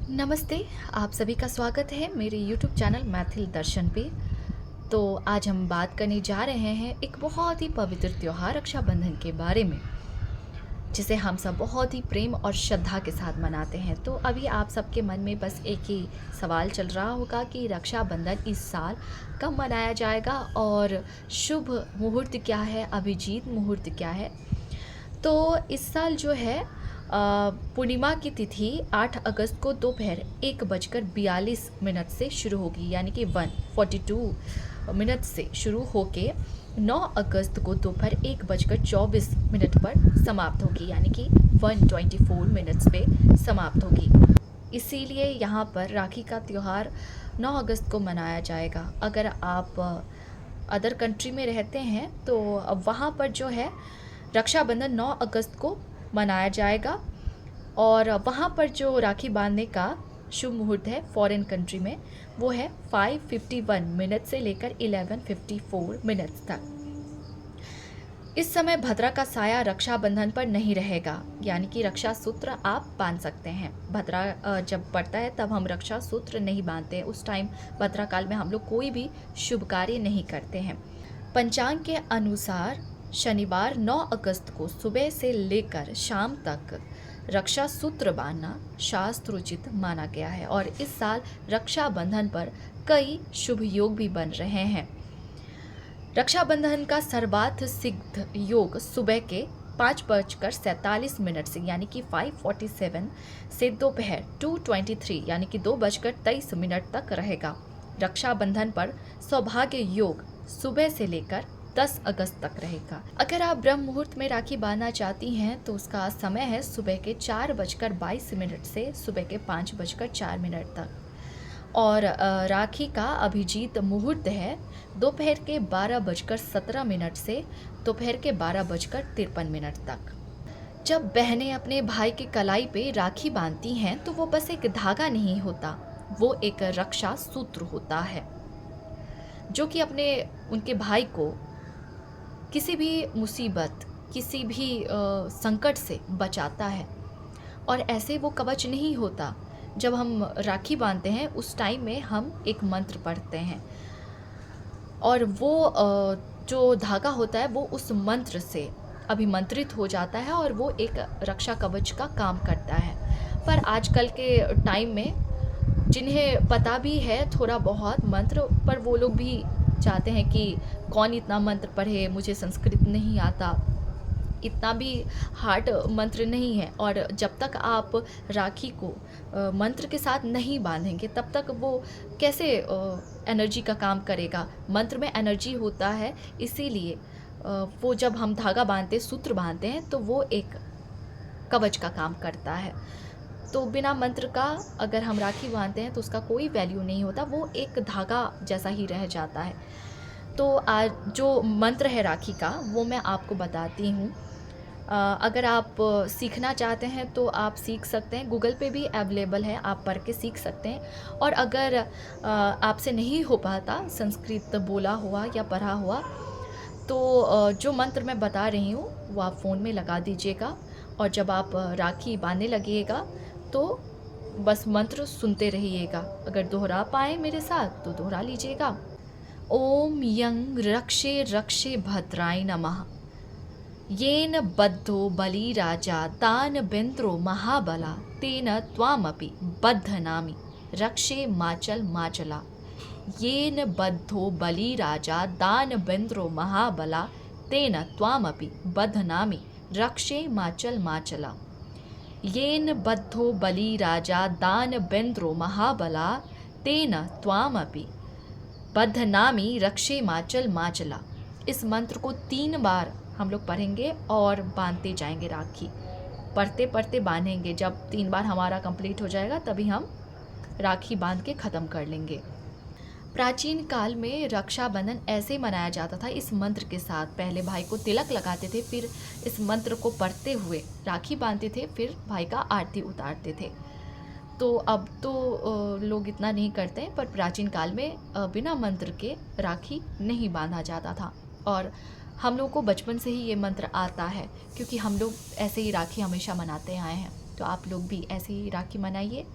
नमस्ते। आप सभी का स्वागत है मेरे YouTube चैनल मैथिल दर्शन पे। तो आज हम बात करने जा रहे हैं एक बहुत ही पवित्र त्योहार रक्षाबंधन के बारे में, जिसे हम सब बहुत ही प्रेम और श्रद्धा के साथ मनाते हैं। तो अभी आप सबके मन में बस एक ही सवाल चल रहा होगा कि रक्षाबंधन इस साल कब मनाया जाएगा और शुभ मुहूर्त क्या है, अभिजीत मुहूर्त क्या है। तो इस साल जो है पूर्णिमा की तिथि 8 अगस्त को दोपहर 1:42 से शुरू होगी, यानी कि 1:42 से शुरू होके 9 अगस्त को दोपहर 1:24 पर समाप्त होगी, यानी कि 1:24 पे समाप्त होगी। इसीलिए यहाँ पर राखी का त्यौहार 9 अगस्त को मनाया जाएगा। अगर आप अदर कंट्री में रहते हैं तो अब वहाँ पर जो है रक्षाबंधन 9 अगस्त को मनाया जाएगा और वहाँ पर जो राखी बांधने का शुभ मुहूर्त है फॉरेन कंट्री में, वो है 5:51 से लेकर 11:54 तक। इस समय भद्रा का साया रक्षाबंधन पर नहीं रहेगा, यानी कि रक्षा सूत्र आप बांध सकते हैं। भद्रा जब पड़ता है तब हम रक्षा सूत्र नहीं बांधते हैं। उस टाइम भद्रा काल में हम लोग कोई भी शुभ कार्य नहीं करते हैं। पंचांग के अनुसार शनिवार 9 अगस्त को सुबह से लेकर शाम तक रक्षा सूत्र बांधना शास्त्रोचित माना गया है और इस साल रक्षाबंधन पर कई शुभ योग भी बन रहे हैं। रक्षाबंधन का सर्वार्थ सिद्ध योग सुबह के 5:47 से यानी कि 5:47 से दोपहर 2:23 यानी कि 2:23 तक रहेगा। रक्षाबंधन पर सौभाग्य योग सुबह से लेकर 10 अगस्त तक रहेगा। अगर आप ब्रह्म मुहूर्त में राखी बांधना चाहती हैं तो उसका समय है सुबह के 4:22 से सुबह के 5:04 तक और राखी का अभिजीत मुहूर्त है दोपहर के 12:17 से दोपहर के 12:53 तक। जब बहनें अपने भाई के कलाई पे राखी बांधती हैं तो वो बस एक धागा नहीं होता, वो एक रक्षा सूत्र होता है जो कि उनके भाई को किसी भी मुसीबत, किसी भी संकट से बचाता है। और ऐसे वो कवच नहीं होता। जब हम राखी बांधते हैं उस टाइम में हम एक मंत्र पढ़ते हैं और वो जो धागा होता है वो उस मंत्र से अभिमंत्रित हो जाता है और वो एक रक्षा कवच का काम करता है। पर आजकल के टाइम में जिन्हें पता भी है थोड़ा बहुत मंत्र, पर वो लोग भी चाहते हैं कि कौन इतना मंत्र पढ़े, मुझे संस्कृत नहीं आता, इतना भी हार्ड मंत्र नहीं है। और जब तक आप राखी को मंत्र के साथ नहीं बांधेंगे तब तक वो कैसे एनर्जी का काम करेगा। मंत्र में एनर्जी होता है, इसीलिए वो जब हम धागा बांधते, सूत्र बांधते हैं तो वो एक कवच का काम करता है। तो बिना मंत्र का अगर हम राखी बांधते हैं तो उसका कोई वैल्यू नहीं होता, वो एक धागा जैसा ही रह जाता है। तो आज जो मंत्र है राखी का वो मैं आपको बताती हूँ। अगर आप सीखना चाहते हैं तो आप सीख सकते हैं, गूगल पे भी अवेलेबल है, आप पढ़ के सीख सकते हैं। और अगर आपसे नहीं हो पाता संस्कृत बोला हुआ या पढ़ा हुआ तो जो मंत्र मैं बता रही हूँ वो आप फ़ोन में लगा दीजिएगा और जब आप राखी बांधने लगिएगा तो बस मंत्र सुनते रहिएगा। अगर दोहरा पाए मेरे साथ तो दोहरा लीजिएगा। ओम यं रक्षे रक्षे भद्राय नमः। येन बद्धो बलि राजा दानवेन्द्रो महाबला तेन त्वामपि बद्धनामि रक्षे माचल माचला। येन बद्धो बलि राजा दानवेन्द्रो महाबला तेन त्वामपि बद्धनामि रक्षे माचल माचला। येन बद्धो बलि राजा दानवेन्द्रो महाबला तेन त्वामपि बद्धनामि रक्षे माचल माचला। इस मंत्र को 3 बार हम लोग पढ़ेंगे और बांधते जाएंगे राखी, पढ़ते पढ़ते बांधेंगे। जब 3 बार हमारा कंप्लीट हो जाएगा तभी हम राखी बांध के ख़त्म कर लेंगे। प्राचीन काल में रक्षाबंधन ऐसे मनाया जाता था, इस मंत्र के साथ। पहले भाई को तिलक लगाते थे, फिर इस मंत्र को पढ़ते हुए राखी बांधते थे, फिर भाई का आरती उतारते थे। तो अब तो लोग इतना नहीं करते हैं, पर प्राचीन काल में बिना मंत्र के राखी नहीं बांधा जाता था। और हम लोग को बचपन से ही ये मंत्र आता है क्योंकि हम लोग ऐसे ही राखी हमेशा मनाते आए हैं। तो आप लोग भी ऐसे ही राखी मनाइए।